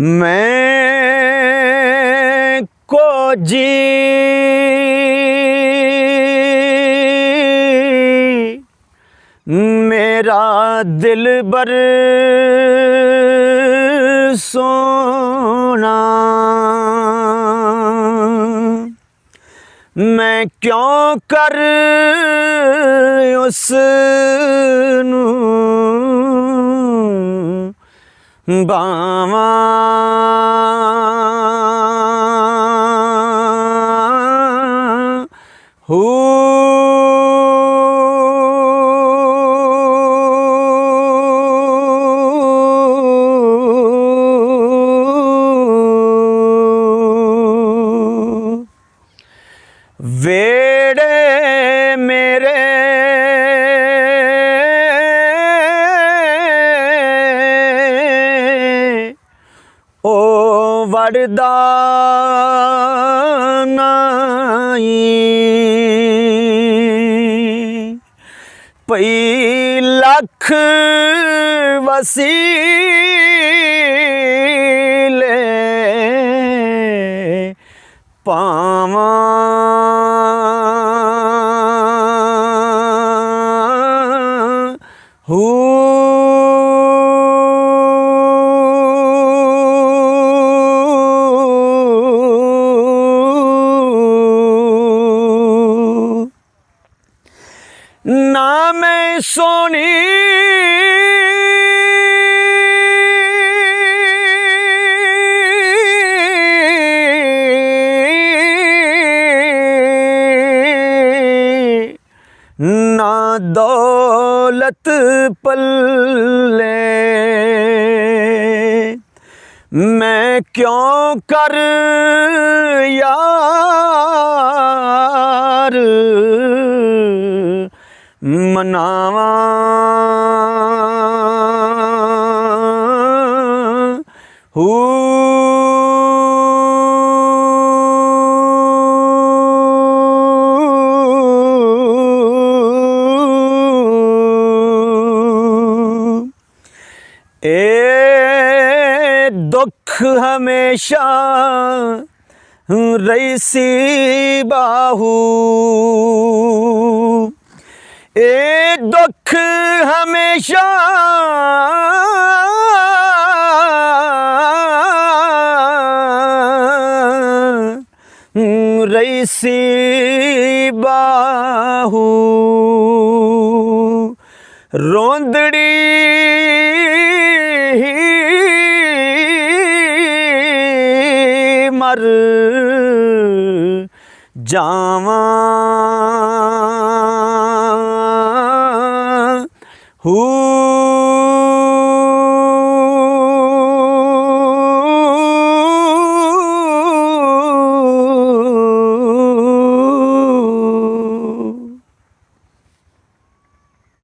मैं को जी मेरा दिलबर सोना, मैं क्यों कर उसनू बावा हो। वेड़े मेरे ओ वरदा नाई, पई लख वसीले पावा हो। ना मैं सोनी ना दौलत पल्ले, मैं क्यों कर यार मनावा हो। ए दुख हमेशा रईसी बाहू, ए दुख हमेशा रईसी बाहू, रोंदड़ी मर जावा हो।